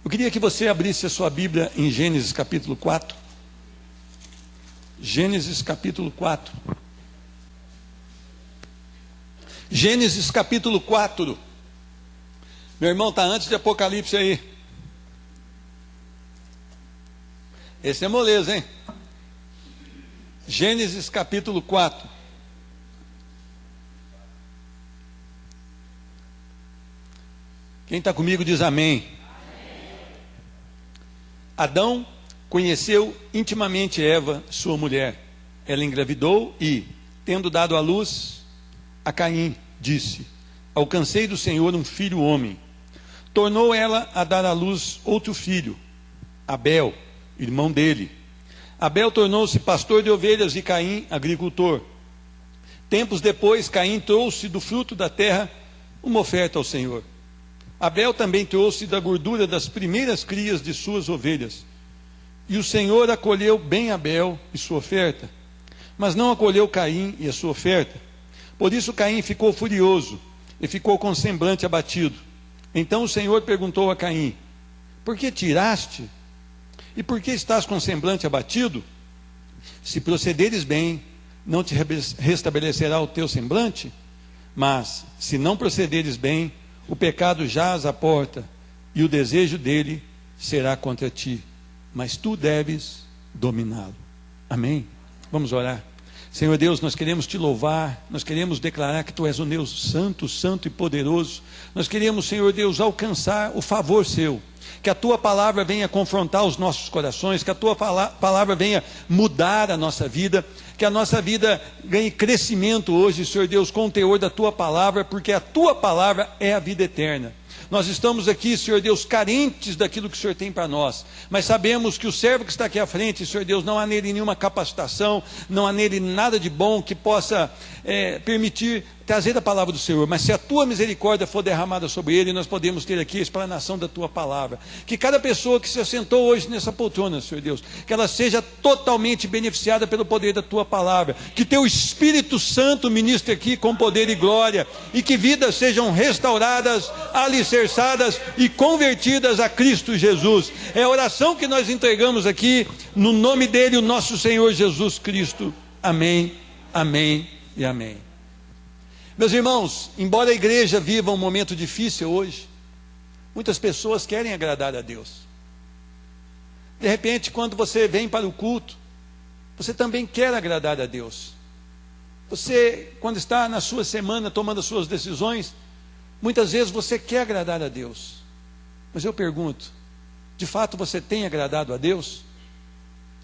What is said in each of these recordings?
Eu queria que você abrisse a sua Bíblia em Gênesis capítulo 4. Gênesis capítulo 4. Gênesis capítulo 4. Meu irmão, está antes de Apocalipse aí. Esse é moleza, hein? Gênesis capítulo 4. Quem está comigo diz amém. Adão conheceu intimamente Eva, sua mulher. Ela engravidou e, tendo dado à luz a Caim, disse: alcancei do Senhor um filho homem. Tornou ela a dar à luz outro filho, Abel, irmão dele. Abel tornou-se pastor de ovelhas e Caim, agricultor. Tempos depois, Caim trouxe do fruto da terra uma oferta ao Senhor. Abel também trouxe da gordura das primeiras crias de suas ovelhas. E o Senhor acolheu bem Abel e sua oferta, mas não acolheu Caim e a sua oferta. Por isso Caim ficou furioso e ficou com o semblante abatido. Então o Senhor perguntou a Caim: por que tiraste? E por que estás com o semblante abatido? Se procederes bem, não te restabelecerá o teu semblante? Mas, se não procederes bem, o pecado jaz à porta, e o desejo dele será contra ti, mas tu deves dominá-lo. Amém? Vamos orar. Senhor Deus, nós queremos te louvar, nós queremos declarar que tu és o Deus santo, santo e poderoso. Nós queremos, Senhor Deus, alcançar o favor seu. Que a tua palavra venha confrontar os nossos corações, que a tua palavra venha mudar a nossa vida, que a nossa vida ganhe crescimento hoje, Senhor Deus, com o teor da tua palavra, porque a tua palavra é a vida eterna. Nós estamos aqui, Senhor Deus, carentes daquilo que o Senhor tem para nós, mas sabemos que o servo que está aqui à frente, Senhor Deus, não há nele nenhuma capacitação, não há nele nada de bom que possa permitir trazer a palavra do Senhor, mas se a tua misericórdia for derramada sobre ele, nós podemos ter aqui a explanação da tua palavra. Que cada pessoa que se assentou hoje nessa poltrona, Senhor Deus, que ela seja totalmente beneficiada pelo poder da tua palavra, que teu Espírito Santo ministre aqui com poder e glória, e que vidas sejam restauradas, alicerçadas e convertidas a Cristo Jesus. É a oração que nós entregamos aqui, no nome dele, o nosso Senhor Jesus Cristo. Amém, amém e amém. Meus irmãos, embora a igreja viva um momento difícil hoje, muitas pessoas querem agradar a Deus. De repente, quando você vem para o culto, você também quer agradar a Deus. Você, quando está na sua semana tomando as suas decisões, muitas vezes você quer agradar a Deus. Mas eu pergunto, de fato você tem agradado a Deus?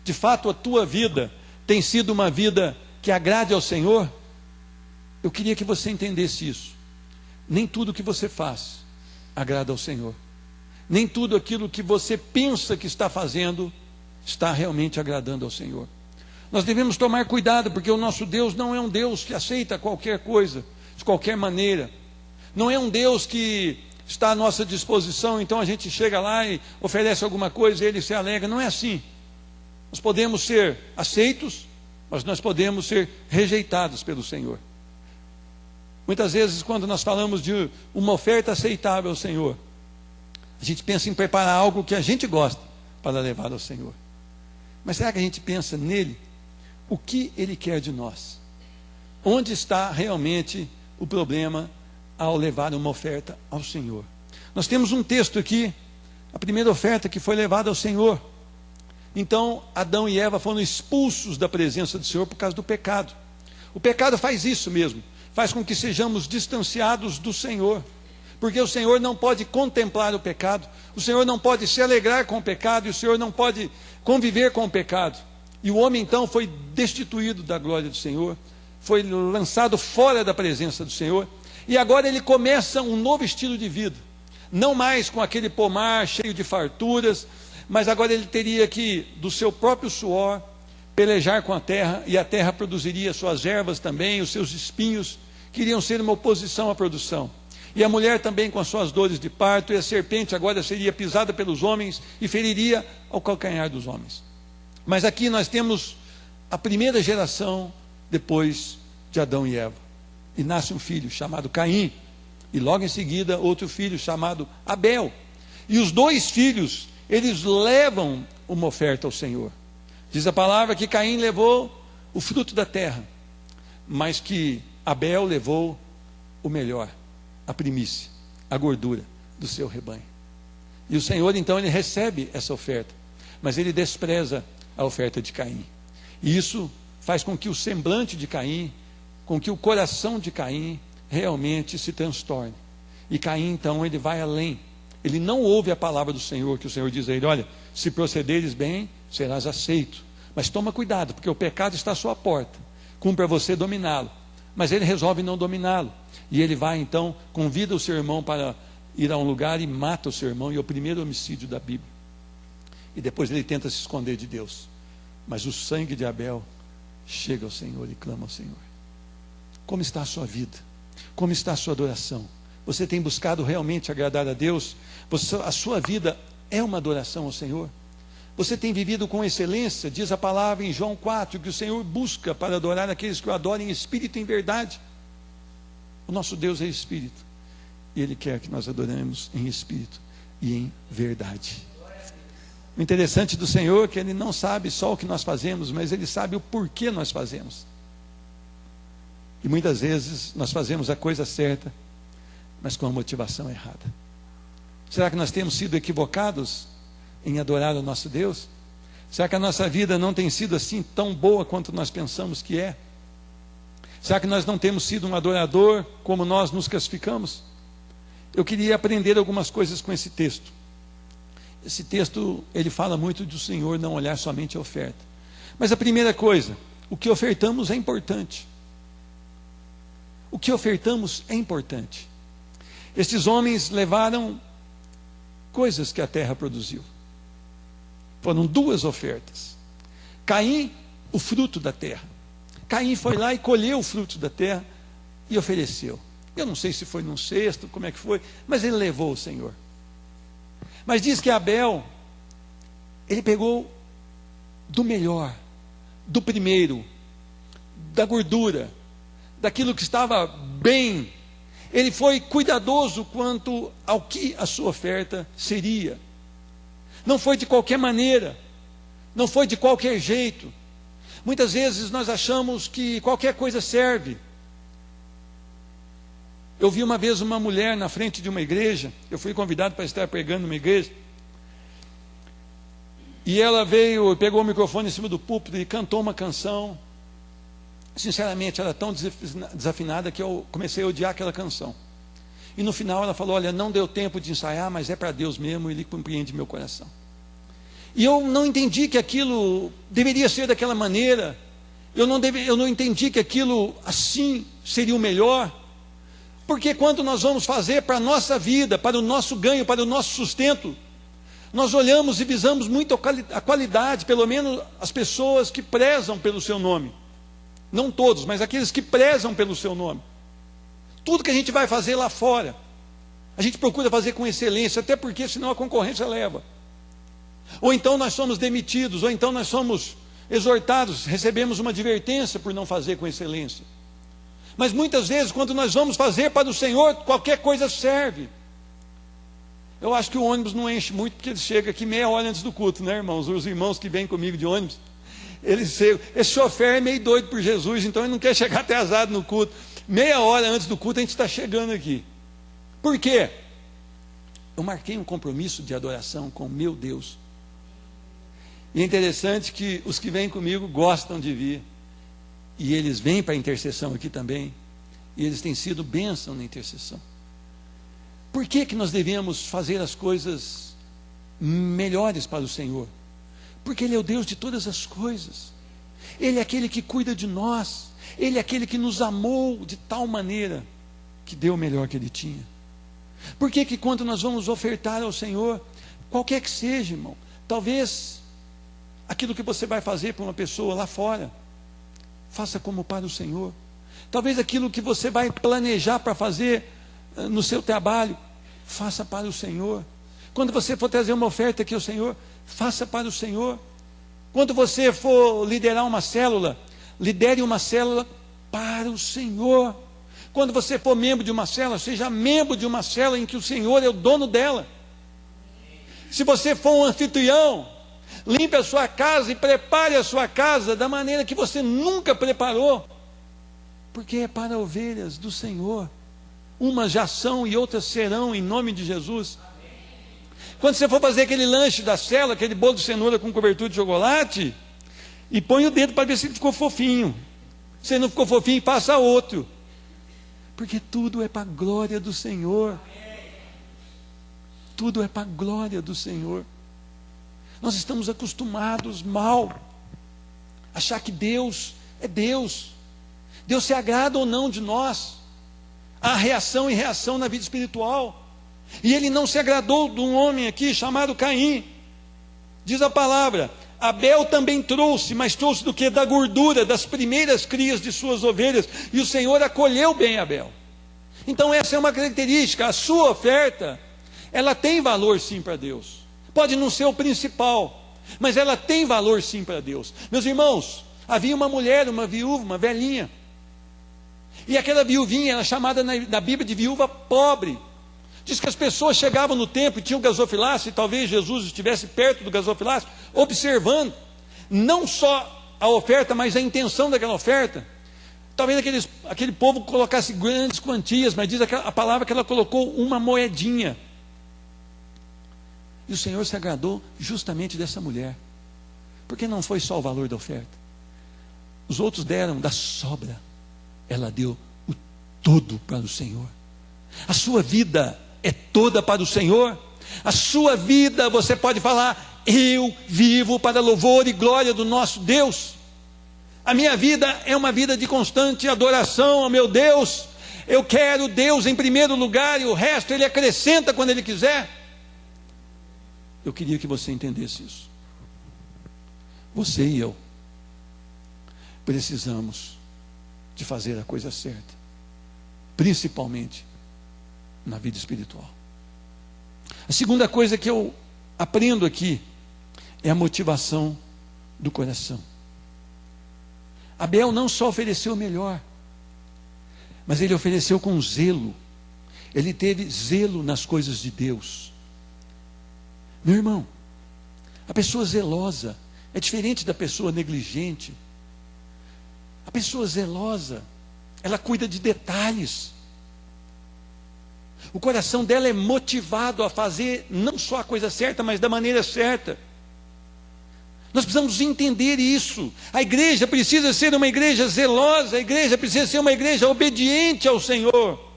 De fato a tua vida tem sido uma vida que agrade ao Senhor? Eu queria que você entendesse isso. Nem tudo que você faz agrada ao Senhor. Nem tudo aquilo que você pensa que está fazendo está realmente agradando ao Senhor. Nós devemos tomar cuidado, porque o nosso Deus não é um Deus que aceita qualquer coisa, de qualquer maneira. Não é um Deus que está à nossa disposição, então a gente chega lá e oferece alguma coisa e ele se alegra. Não é assim. Nós podemos ser aceitos, mas nós podemos ser rejeitados pelo Senhor. Muitas vezes, quando nós falamos de uma oferta aceitável ao Senhor, a gente pensa em preparar algo que a gente gosta para levar ao Senhor. Mas será que a gente pensa nele? O que ele quer de nós? Onde está realmente o problema ao levar uma oferta ao Senhor? Nós temos um texto aqui, a primeira oferta que foi levada ao Senhor. Então, Adão e Eva foram expulsos da presença do Senhor por causa do pecado. O pecado faz isso mesmo. Faz com que sejamos distanciados do Senhor, porque o Senhor não pode contemplar o pecado, o Senhor não pode se alegrar com o pecado, e o Senhor não pode conviver com o pecado. E o homem então foi destituído da glória do Senhor, foi lançado fora da presença do Senhor, e agora ele começa um novo estilo de vida, não mais com aquele pomar cheio de farturas, mas agora ele teria que, do seu próprio suor, pelejar com a terra, e a terra produziria suas ervas também, os seus espinhos, que iriam ser uma oposição à produção. E a mulher também com as suas dores de parto, e a serpente agora seria pisada pelos homens e feriria ao calcanhar dos homens. Mas aqui nós temos a primeira geração depois de Adão e Eva. E nasce um filho chamado Caim, e logo em seguida outro filho chamado Abel. E os dois filhos, eles levam uma oferta ao Senhor. Diz a palavra que Caim levou o fruto da terra, mas que Abel levou o melhor, a primícia, a gordura do seu rebanho. E o Senhor então ele recebe essa oferta, mas ele despreza a oferta de Caim. E isso faz com que o semblante de Caim, com que o coração de Caim realmente se transtorne. E Caim então ele vai além. Ele não ouve a palavra do Senhor, que o Senhor diz a ele: olha, se procederes bem, serás aceito. Mas toma cuidado, porque o pecado está à sua porta. Cumpre a você dominá-lo. Mas ele resolve não dominá-lo. E ele vai então, convida o seu irmão para ir a um lugar e mata o seu irmão. E é o primeiro homicídio da Bíblia. E depois ele tenta se esconder de Deus. Mas o sangue de Abel chega ao Senhor e clama ao Senhor. Como está a sua vida? Como está a sua adoração? Você tem buscado realmente agradar a Deus? A sua vida é uma adoração ao Senhor? Você tem vivido com excelência? Diz a palavra em João 4, que o Senhor busca para adorar aqueles que o adorem em espírito e em verdade. O nosso Deus é espírito, e Ele quer que nós adoremos em espírito e em verdade. O interessante do Senhor é que Ele não sabe só o que nós fazemos, mas Ele sabe o porquê nós fazemos. E muitas vezes nós fazemos a coisa certa, mas com a motivação errada. Será que nós temos sido equivocados em adorar o nosso Deus? Será que a nossa vida não tem sido assim tão boa quanto nós pensamos que é? Será que nós não temos sido um adorador como nós nos classificamos? Eu queria aprender algumas coisas com esse texto. Esse texto, ele fala muito do Senhor não olhar somente a oferta. Mas a primeira coisa, o que ofertamos é importante. O que ofertamos é importante. Estes homens levaram coisas que a terra produziu. Foram duas ofertas. Caim, o fruto da terra. Caim foi lá e colheu o fruto da terra e ofereceu. Eu não sei se foi num cesto, como é que foi, mas ele levou o Senhor. Mas diz que Abel, ele pegou do melhor, do primeiro, da gordura, daquilo que estava bem. Ele foi cuidadoso quanto ao que a sua oferta seria. Não foi de qualquer maneira, não foi de qualquer jeito. Muitas vezes nós achamos que qualquer coisa serve. Eu vi uma vez uma mulher na frente de uma igreja, eu fui convidado para estar pregando numa igreja, e ela veio, pegou o microfone em cima do púlpito e cantou uma canção. Sinceramente, ela era tão desafinada que eu comecei a odiar aquela canção. E no final ela falou: olha, não deu tempo de ensaiar, mas é para Deus mesmo, Ele compreende meu coração. E eu não entendi que aquilo deveria ser daquela maneira. Eu não entendi que aquilo assim seria o melhor. Porque quando nós vamos fazer para a nossa vida, para o nosso ganho, para o nosso sustento, nós olhamos e visamos muito a qualidade, pelo menos as pessoas que prezam pelo seu nome. Não todos, mas aqueles que prezam pelo seu nome. Tudo que a gente vai fazer lá fora, a gente procura fazer com excelência, até porque senão a concorrência leva. Ou então nós somos demitidos, ou então nós somos exortados, recebemos uma advertência por não fazer com excelência. Mas muitas vezes, quando nós vamos fazer para o Senhor, qualquer coisa serve. Eu acho que o ônibus não enche muito, porque ele chega aqui meia hora antes do culto, né, irmãos? Os irmãos que vêm comigo de ônibus, esse chofer é meio doido por Jesus, então ele não quer chegar atrasado no culto. Meia hora antes do culto a gente está chegando aqui. Por quê? Eu marquei um compromisso de adoração com o meu Deus. E é interessante que os que vêm comigo gostam de vir. E eles vêm para a intercessão aqui também. E eles têm sido bênção na intercessão. Por que que nós devemos fazer as coisas melhores para o Senhor? Porque Ele é o Deus de todas as coisas. Ele é aquele que cuida de nós. Ele é aquele que nos amou de tal maneira que deu o melhor que Ele tinha. Por que que quando nós vamos ofertar ao Senhor, qualquer que seja, irmão, talvez aquilo que você vai fazer para uma pessoa lá fora, faça como para o Senhor. Talvez aquilo que você vai planejar para fazer no seu trabalho, faça para o Senhor. Quando você for trazer uma oferta aqui ao Senhor, faça para o Senhor. Quando você for liderar uma célula, lidere uma célula para o Senhor. Quando você for membro de uma célula, seja membro de uma célula em que o Senhor é o dono dela. Se você for um anfitrião, limpe a sua casa e prepare a sua casa da maneira que você nunca preparou, porque é para ovelhas do Senhor. Umas já são e outras serão, em nome de Jesus. Quando você for fazer aquele lanche da célula, aquele bolo de cenoura com cobertura de chocolate, e põe o dedo para ver se ele ficou fofinho. Se não ficou fofinho, faça outro. Porque tudo é para a glória do Senhor. Tudo é para a glória do Senhor. Nós estamos acostumados mal, achar que Deus é Deus. Deus se agrada ou não de nós. Há reação e reação na vida espiritual. E ele não se agradou de um homem aqui chamado Caim. Diz a palavra: Abel também trouxe, mas trouxe do que? Da gordura, das primeiras crias de suas ovelhas. E o Senhor acolheu bem Abel. Então essa é uma característica. A sua oferta, ela tem valor sim para Deus. Pode não ser o principal, mas ela tem valor sim para Deus. Meus irmãos, havia uma mulher, uma viúva, uma velhinha. E aquela viuvinha era chamada na Bíblia de viúva pobre. Diz que as pessoas chegavam no templo e tinham gasofilácio, e talvez Jesus estivesse perto do gasofilácio, observando, não só a oferta, mas a intenção daquela oferta. Talvez aquele povo colocasse grandes quantias, mas diz a palavra que ela colocou uma moedinha. E o Senhor se agradou justamente dessa mulher, porque não foi só o valor da oferta. Os outros deram da sobra, ela deu o todo para o Senhor. A sua vida é toda para o Senhor. A sua vida, você pode falar: eu vivo para louvor e glória do nosso Deus. A minha vida é uma vida de constante adoração ao meu Deus. Eu quero Deus em primeiro lugar, e o resto Ele acrescenta quando Ele quiser. Eu queria que você entendesse isso. Você e eu precisamos de fazer a coisa certa, principalmente na vida espiritual. A segunda coisa que eu aprendo aqui é a motivação do coração. Abel não só ofereceu o melhor, mas ele ofereceu com zelo. Ele teve zelo nas coisas de Deus. Meu irmão, a pessoa zelosa é diferente da pessoa negligente. A pessoa zelosa, ela cuida de detalhes. O coração dela é motivado a fazer não só a coisa certa, mas da maneira certa. Nós precisamos entender isso. A igreja precisa ser uma igreja zelosa, a igreja precisa ser uma igreja obediente ao Senhor.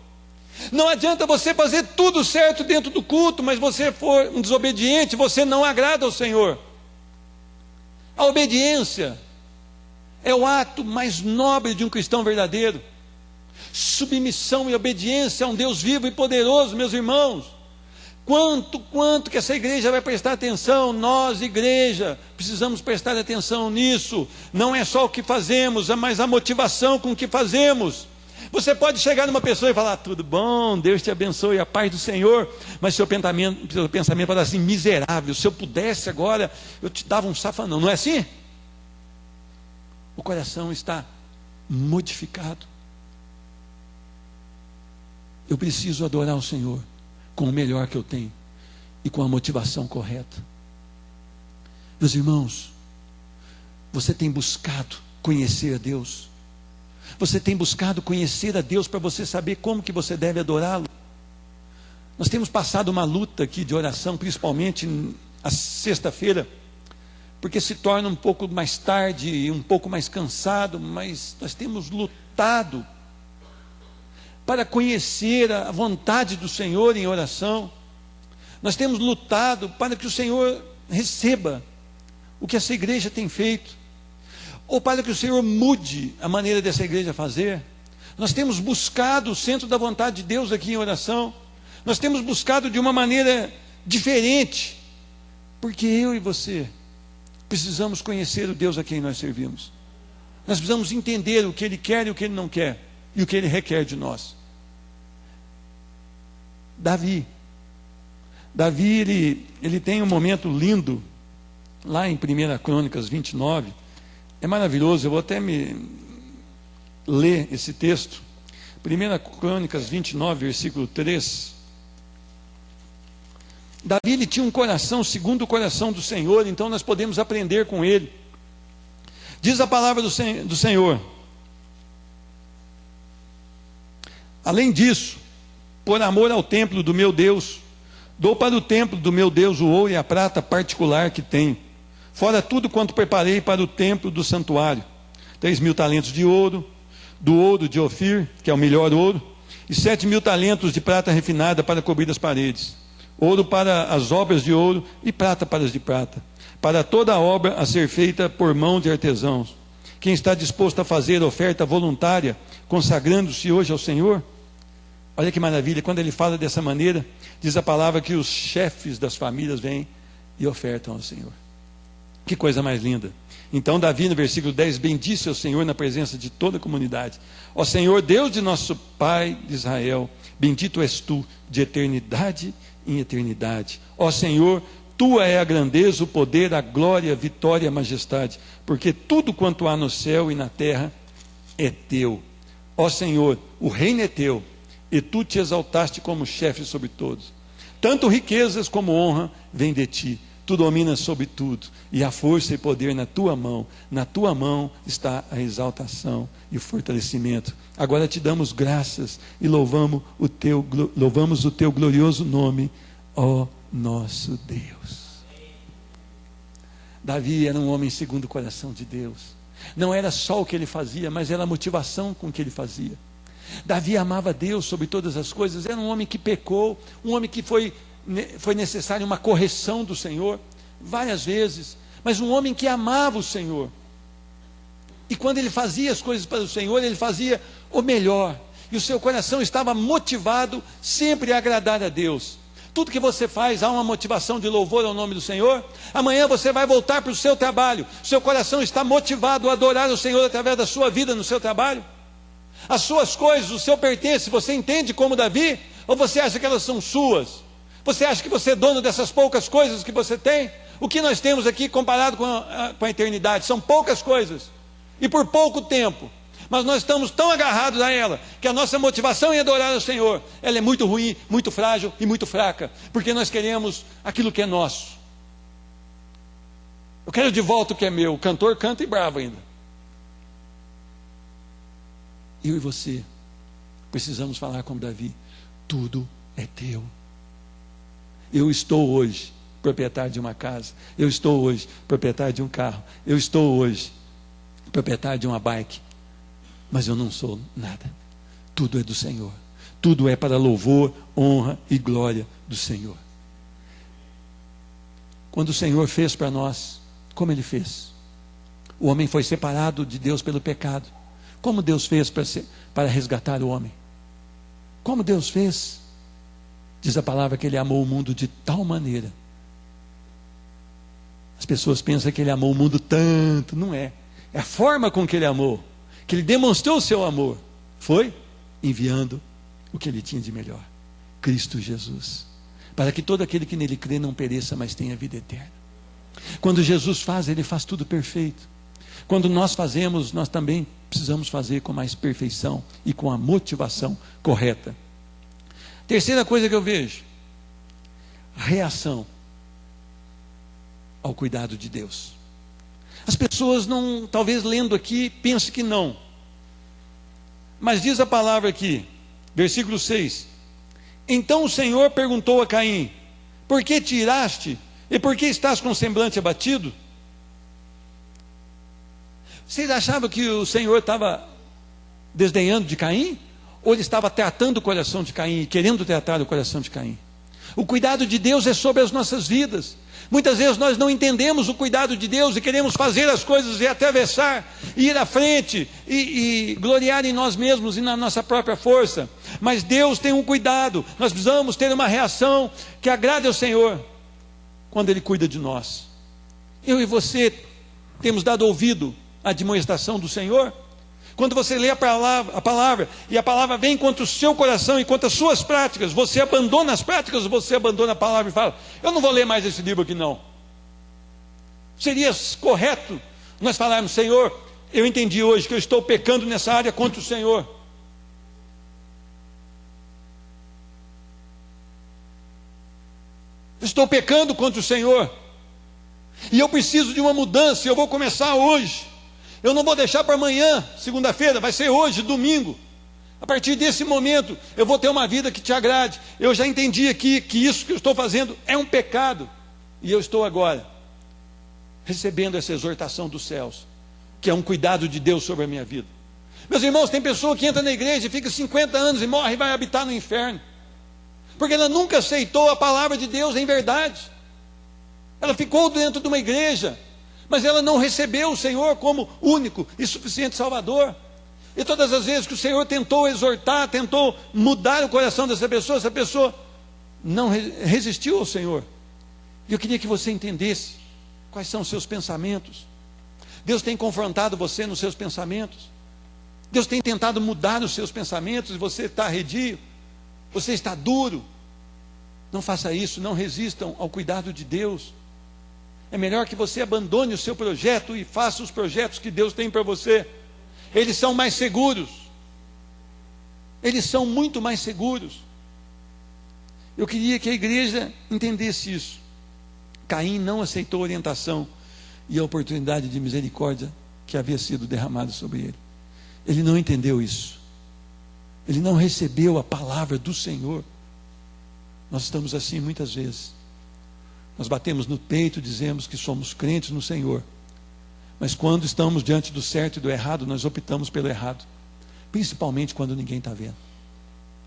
Não adianta você fazer tudo certo dentro do culto, mas você for um desobediente, você não agrada ao Senhor. A obediência é o ato mais nobre de um cristão verdadeiro. Submissão e obediência a um Deus vivo e poderoso, meus irmãos. Quanto que essa igreja vai prestar atenção? Nós, igreja, precisamos prestar atenção nisso. Não é só o que fazemos, mas a motivação com que fazemos. Você pode chegar numa pessoa e falar: tudo bom, Deus te abençoe, a paz do Senhor. Mas seu pensamento fala assim: miserável, se eu pudesse agora, eu te dava um safanão. Não é assim? O coração está modificado. Eu preciso adorar o Senhor com o melhor que eu tenho e com a motivação correta. Meus irmãos, você tem buscado conhecer a Deus? Você tem buscado conhecer a Deus para você saber como que você deve adorá-lo? Nós temos passado uma luta aqui de oração, principalmente a sexta-feira, porque se torna um pouco mais tarde e um pouco mais cansado, mas nós temos lutado para conhecer a vontade do Senhor em oração. Nós temos lutado para que o Senhor receba o que essa igreja tem feito, ou para que o Senhor mude a maneira dessa igreja fazer. Nós temos buscado o centro da vontade de Deus aqui em oração. Nós temos buscado de uma maneira diferente, porque eu e você precisamos conhecer o Deus a quem nós servimos. Nós precisamos entender o que Ele quer e o que Ele não quer, e o que Ele requer de nós. Davi, ele tem um momento lindo, lá em 1 Crônicas 29, é maravilhoso, eu vou até ler esse texto, 1 Crônicas 29, versículo 3, Davi, ele tinha um coração segundo o coração do Senhor, então nós podemos aprender com ele. Diz a palavra do Senhor: além disso, por amor ao templo do meu Deus, dou para o templo do meu Deus o ouro e a prata particular que tenho, fora tudo quanto preparei para o templo do santuário: 3.000 talentos de ouro, do ouro de Ofir, que é o melhor ouro, e 7.000 talentos de prata refinada para cobrir as paredes, ouro para as obras de ouro e prata para as de prata, para toda a obra a ser feita por mão de artesãos. Quem está disposto a fazer oferta voluntária, consagrando-se hoje ao Senhor? Olha que maravilha, quando ele fala dessa maneira, diz a palavra que os chefes das famílias vêm e ofertam ao Senhor. Que coisa mais linda. Então Davi, no versículo 10, bendisse ao Senhor na presença de toda a comunidade: ó Senhor, Deus de nosso Pai de Israel, bendito és tu de eternidade em eternidade. Ó Senhor, tua é a grandeza, o poder, a glória, a vitória e a majestade, porque tudo quanto há no céu e na terra é teu. Ó Senhor, o reino é teu, e tu te exaltaste como chefe sobre todos. Tanto riquezas como honra vêm de ti. Tu dominas sobre tudo, e a força e poder na tua mão. Na tua mão está a exaltação e o fortalecimento. Agora te damos graças e louvamos o teu glorioso nome, ó nosso Deus. Davi era um homem segundo o coração de Deus. Não era só o que ele fazia, mas era a motivação com que ele fazia. Davi amava Deus sobre todas as coisas. Era um homem que pecou, um homem que foi necessário uma correção do Senhor várias vezes, mas um homem que amava o Senhor. E quando ele fazia as coisas para o Senhor, ele fazia o melhor, e o seu coração estava motivado sempre a agradar a Deus. Tudo que você faz, há uma motivação de louvor ao nome do Senhor. Amanhã você vai voltar para o seu trabalho, seu coração está motivado a adorar o Senhor através da sua vida no seu trabalho. As suas coisas, o seu pertence, você entende como Davi? Ou você acha que elas são suas? Você acha que você é dono dessas poucas coisas que você tem? O que nós temos aqui comparado com a eternidade? São poucas coisas, e por pouco tempo. Mas nós estamos tão agarrados a ela, que a nossa motivação em adorar o Senhor, ela é muito ruim, muito frágil e muito fraca, porque nós queremos aquilo que é nosso. Eu quero de volta o que é meu. O cantor canta e bravo ainda. Eu e você precisamos falar como Davi: tudo é teu. Eu estou hoje proprietário de uma casa, eu estou hoje proprietário de um carro, eu estou hoje proprietário de uma bike, mas eu não sou nada. Tudo é do Senhor, tudo é para louvor, honra e glória do Senhor. Quando o Senhor fez para nós, como Ele fez? O homem foi separado de Deus pelo pecado. Como Deus fez para resgatar o homem? Como Deus fez? Diz a palavra que Ele amou o mundo de tal maneira. As pessoas pensam que Ele amou o mundo tanto. Não é. É a forma com que Ele amou, que Ele demonstrou o seu amor. Foi enviando o que Ele tinha de melhor, Cristo Jesus, para que todo aquele que nele crê não pereça, mas tenha vida eterna. Quando Jesus faz, Ele faz tudo perfeito. Quando nós fazemos, nós também precisamos fazer com mais perfeição e com a motivação correta. Terceira coisa que eu vejo: reação ao cuidado de Deus. As pessoas não, talvez lendo aqui, pensem que não. Mas diz a palavra aqui, versículo 6: então o Senhor perguntou a Caim: por que te iraste? E por que estás com o semblante abatido? Vocês achavam que o Senhor estava desdenhando de Caim? Ou Ele estava tratando o coração de Caim, querendo tratar o coração de Caim? O cuidado de Deus é sobre as nossas vidas. Muitas vezes nós não entendemos o cuidado de Deus e queremos fazer as coisas e atravessar, e ir à frente e gloriar em nós mesmos e na nossa própria força. Mas Deus tem um cuidado. Nós precisamos ter uma reação que agrade ao Senhor quando Ele cuida de nós. Eu e você temos dado ouvido à admoestação do Senhor? Quando você lê a palavra, e a palavra vem contra o seu coração e contra as suas práticas, você abandona as práticas, você abandona a palavra e fala: eu não vou ler mais esse livro aqui não. Seria correto nós falarmos: Senhor, eu entendi hoje que eu estou pecando nessa área contra o Senhor. Estou pecando contra o Senhor. E eu preciso de uma mudança, e eu vou começar hoje. Eu não vou deixar para amanhã, segunda-feira, vai ser hoje, domingo. A partir desse momento, eu vou ter uma vida que te agrade. Eu já entendi aqui que isso que eu estou fazendo é um pecado. E eu estou agora recebendo essa exortação dos céus, que é um cuidado de Deus sobre a minha vida. Meus irmãos, tem pessoa que entra na igreja e fica 50 anos e morre e vai habitar no inferno. Porque ela nunca aceitou a palavra de Deus em verdade. Ela ficou dentro de uma igreja, mas ela não recebeu o Senhor como único e suficiente Salvador. E todas as vezes que o Senhor tentou exortar, tentou mudar o coração dessa pessoa, essa pessoa não resistiu ao Senhor. E eu queria que você entendesse quais são os seus pensamentos. Deus tem confrontado você nos seus pensamentos. Deus tem tentado mudar os seus pensamentos e você está arredio, você está duro. Não faça isso, não resistam ao cuidado de Deus. É melhor que você abandone o seu projeto e faça os projetos que Deus tem para você. Eles são mais seguros. Eles são muito mais seguros. Eu queria que a igreja entendesse isso. Caim não aceitou a orientação e a oportunidade de misericórdia que havia sido derramada sobre ele. Ele não entendeu isso. Ele não recebeu a palavra do Senhor. Nós estamos assim muitas vezes. Nós batemos no peito e dizemos que somos crentes no Senhor. Mas quando estamos diante do certo e do errado, nós optamos pelo errado. Principalmente quando ninguém está vendo.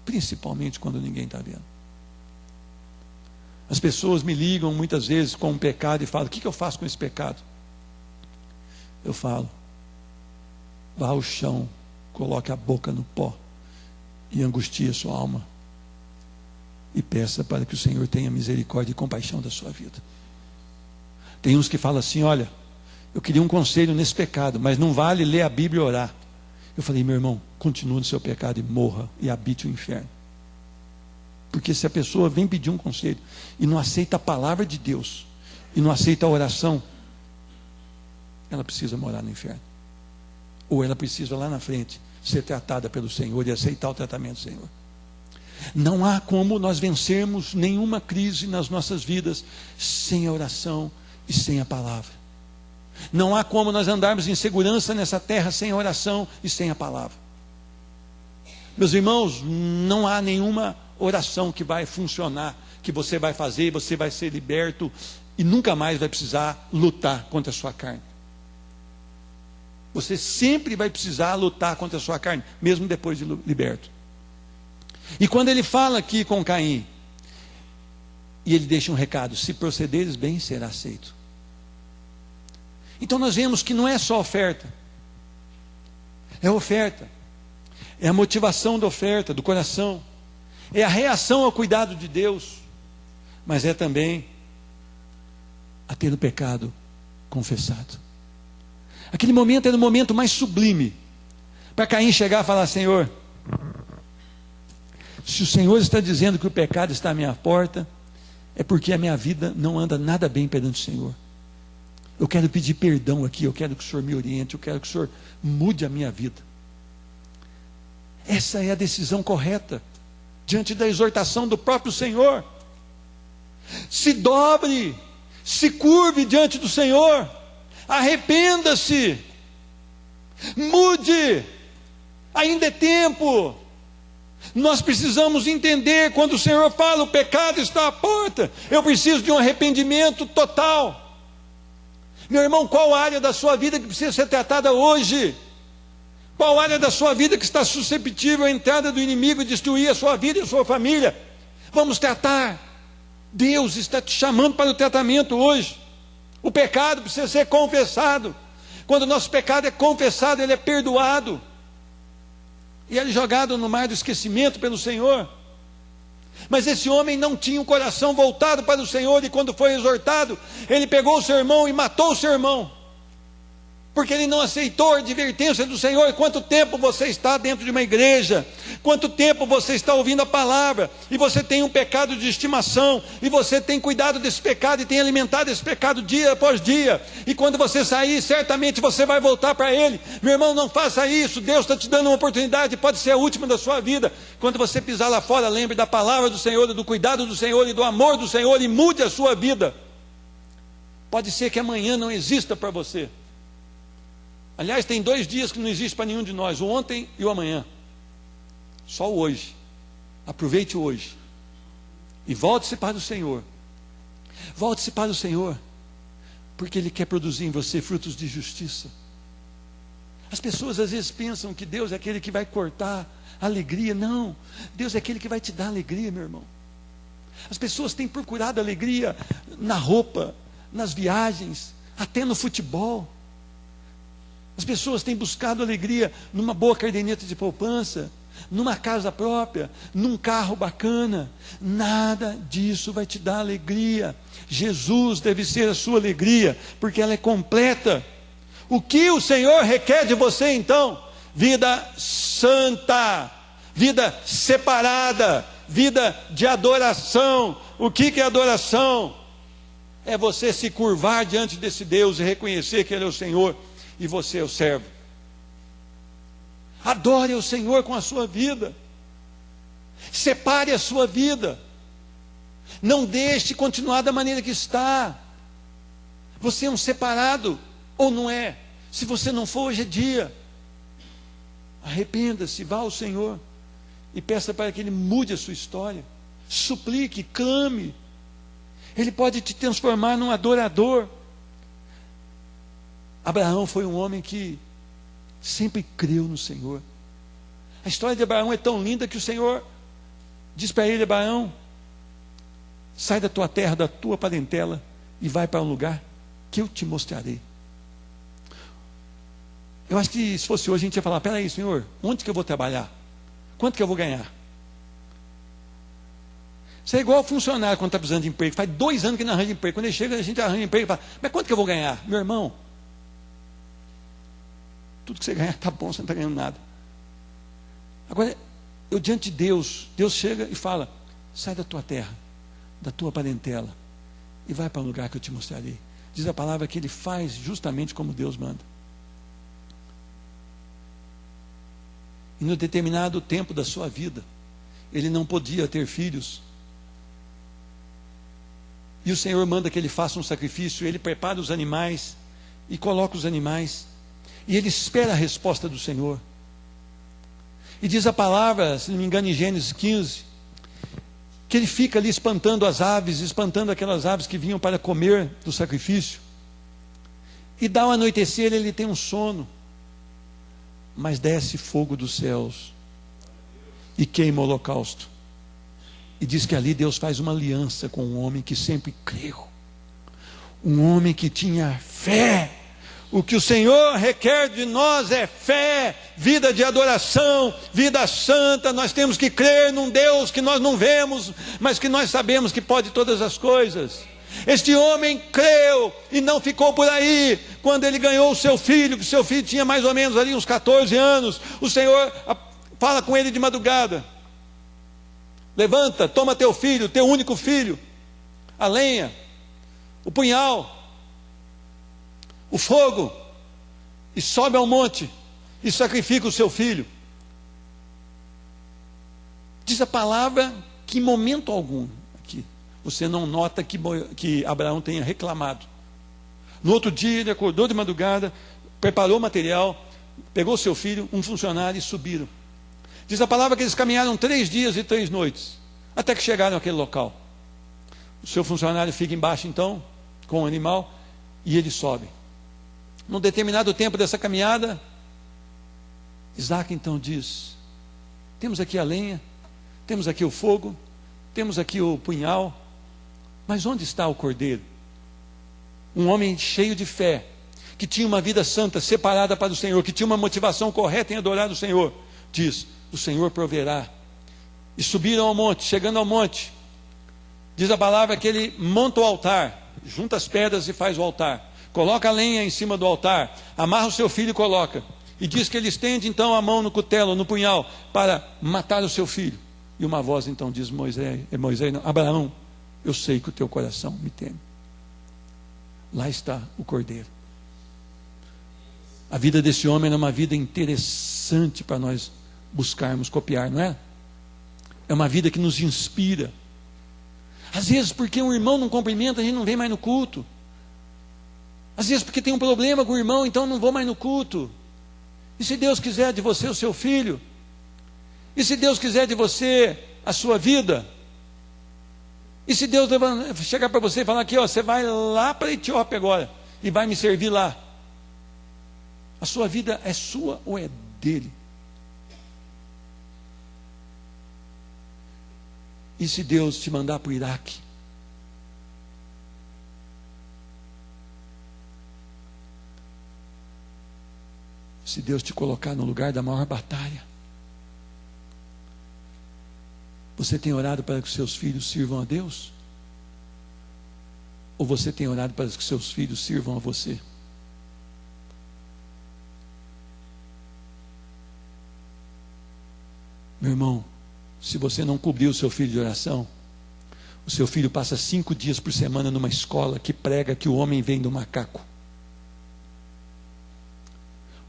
Principalmente quando ninguém está vendo. As pessoas me ligam muitas vezes com um pecado e falam: o que eu faço com esse pecado? Eu falo: vá ao chão, coloque a boca no pó e angustie a sua alma. E peça para que o Senhor tenha misericórdia e compaixão da sua vida. Tem uns que falam assim: olha, eu queria um conselho nesse pecado, mas não vale ler a Bíblia e orar. Eu falei: meu irmão, continue no seu pecado e morra e habite o inferno. Porque se a pessoa vem pedir um conselho e não aceita a palavra de Deus, e não aceita a oração, ela precisa morar no inferno. Ou ela precisa lá na frente ser tratada pelo Senhor e aceitar o tratamento do Senhor. Não há como nós vencermos nenhuma crise nas nossas vidas sem a oração e sem a palavra. Não há como nós andarmos em segurança nessa terra sem a oração e sem a palavra. Meus irmãos, não há nenhuma oração que vai funcionar, que você vai fazer, você vai ser liberto e nunca mais vai precisar lutar contra a sua carne. Você sempre vai precisar lutar contra a sua carne, mesmo depois de liberto. E quando ele fala aqui com Caim, e ele deixa um recado: se procederes bem, será aceito. Então nós vemos que não é só oferta, é oferta, é a motivação da oferta, do coração, é a reação ao cuidado de Deus, mas é também a ter o pecado confessado. Aquele momento era o momento mais sublime para Caim chegar e falar: Senhor, se o Senhor está dizendo que o pecado está à minha porta, é porque a minha vida não anda nada bem perante o Senhor. Eu quero pedir perdão aqui, eu quero que o Senhor me oriente, eu quero que o Senhor mude a minha vida. Essa é a decisão correta, diante da exortação do próprio Senhor. Se dobre, se curve diante do Senhor, arrependa-se, mude, ainda é tempo. Nós precisamos entender, quando o Senhor fala: o pecado está à porta, eu preciso de um arrependimento total. Meu irmão, qual área da sua vida que precisa ser tratada hoje? Qual área da sua vida que está susceptível à entrada do inimigo e destruir a sua vida e a sua família? Vamos tratar. Deus está te chamando para o tratamento hoje. O pecado precisa ser confessado. Quando o nosso pecado é confessado, ele é perdoado. E ele é jogado no mar do esquecimento pelo Senhor. Mas esse homem não tinha o coração voltado para o Senhor, e quando foi exortado, ele pegou o seu irmão e matou o seu irmão, porque ele não aceitou a advertência do Senhor. Quanto tempo você está dentro de uma igreja, Quanto tempo você está ouvindo a palavra, e você tem um pecado de estimação, e você tem cuidado desse pecado, e tem alimentado esse pecado dia após dia, e quando você sair, certamente você vai voltar para ele. Meu irmão, não faça isso. Deus está te dando uma oportunidade, pode ser a última da sua vida. Quando você pisar lá fora, lembre da palavra do Senhor, do cuidado do Senhor e do amor do Senhor, e mude a sua vida. Pode ser que amanhã não exista para você. Aliás, tem 2 dias que não existe para nenhum de nós, o ontem e o amanhã. Só o hoje. Aproveite o hoje. E volte-se para o Senhor. Volte-se para o Senhor, porque Ele quer produzir em você frutos de justiça. As pessoas às vezes pensam que Deus é aquele que vai cortar a alegria. Não, Deus é aquele que vai te dar alegria, meu irmão. As pessoas têm procurado alegria na roupa, nas viagens, até no futebol. As pessoas têm buscado alegria numa boa caderneta de poupança, numa casa própria, num carro bacana. Nada disso vai te dar alegria. Jesus deve ser a sua alegria, porque ela é completa. O que o Senhor requer de você então? Vida santa, vida separada, vida de adoração. O que é adoração? É você se curvar diante desse Deus e reconhecer que Ele é o Senhor e você é o servo. Adore o Senhor com a sua vida. Separe a sua vida. Não deixe continuar da maneira que está. Você é um separado ou não é? Se você não for, hoje é dia. Arrependa-se, vá ao Senhor e peça para que Ele mude a sua história. Suplique, clame. Ele pode te transformar num adorador. Abraão foi um homem que sempre creu no Senhor. A história de Abraão é tão linda que o Senhor diz para ele: Abraão, sai da tua terra, da tua parentela, e vai para um lugar que eu te mostrarei. Eu acho que se fosse hoje a gente ia falar: peraí, Senhor, onde que eu vou trabalhar? Quanto que eu vou ganhar? Isso é igual funcionário quando está precisando de emprego. Faz 2 anos que não arranja emprego. Quando ele chega, a gente arranja emprego e fala: mas quanto que eu vou ganhar? Meu irmão, tudo que você ganhar está bom, você não está ganhando nada. Agora, eu diante de Deus, Deus chega e fala: sai da tua terra, da tua parentela, e vai para um lugar que eu te mostrarei. Diz a palavra que Ele faz justamente como Deus manda. E no determinado tempo da sua vida, ele não podia ter filhos. E o Senhor manda que ele faça um sacrifício. Ele prepara os animais e coloca os animais. E ele espera a resposta do Senhor. E diz a palavra, se não me engano, em Gênesis 15, que ele fica ali espantando as aves, espantando aquelas aves que vinham para comer do sacrifício. E dá ao anoitecer, ele tem um sono. Mas desce fogo dos céus e queima o holocausto. E diz que ali Deus faz uma aliança com um homem que sempre creu, um homem que tinha fé. O que o Senhor requer de nós é fé, vida de adoração, vida santa. Nós temos que crer num Deus que nós não vemos, mas que nós sabemos que pode todas as coisas. Este homem creu e não ficou por aí. Quando ele ganhou o seu filho, que seu filho tinha mais ou menos ali uns 14 anos, o Senhor fala com ele de madrugada: levanta, toma teu filho, teu único filho, a lenha, o punhal, o fogo, e sobe ao monte e sacrifica o seu filho. Diz a palavra que em momento algum aqui você não nota que Abraão tenha reclamado. No outro dia ele acordou de madrugada, preparou o material, pegou seu filho, um funcionário, e subiram. Diz a palavra que eles caminharam 3 dias e 3 noites, até que chegaram àquele local. O seu funcionário fica embaixo então, com o animal, e ele sobe. Num determinado tempo dessa caminhada, Isaac então diz: temos aqui a lenha, temos aqui o fogo, temos aqui o punhal, mas onde está o cordeiro? Um homem cheio de fé, que tinha uma vida santa, separada para o Senhor, que tinha uma motivação correta em adorar o Senhor, diz: o Senhor proverá. E subiram ao monte. Chegando ao monte, diz a palavra que ele monta o altar, junta as pedras e faz o altar, coloca a lenha em cima do altar, amarra o seu filho e coloca. E diz que ele estende então a mão no cutelo, no punhal, para matar o seu filho. E uma voz então diz: Abraão, eu sei que o teu coração me teme. Lá está o cordeiro. A vida desse homem é uma vida interessante para nós buscarmos copiar, não é? É uma vida que nos inspira. Às vezes porque um irmão não cumprimenta, a gente não vem mais no culto. Às vezes porque tem um problema com o irmão, então não vou mais no culto. E se Deus quiser de você o seu filho? E se Deus quiser de você a sua vida? E se Deus chegar para você e falar aqui, ó, você vai lá para a Etiópia agora e vai me servir lá? A sua vida é sua ou é dele? E se Deus te mandar para o Iraque? Se Deus te colocar no lugar da maior batalha, você tem orado para que os seus filhos sirvam a Deus? Ou você tem orado para que os seus filhos sirvam a você? Meu irmão, se você não cobrir o seu filho de oração, o seu filho passa 5 dias por semana numa escola que prega que o homem vem do macaco.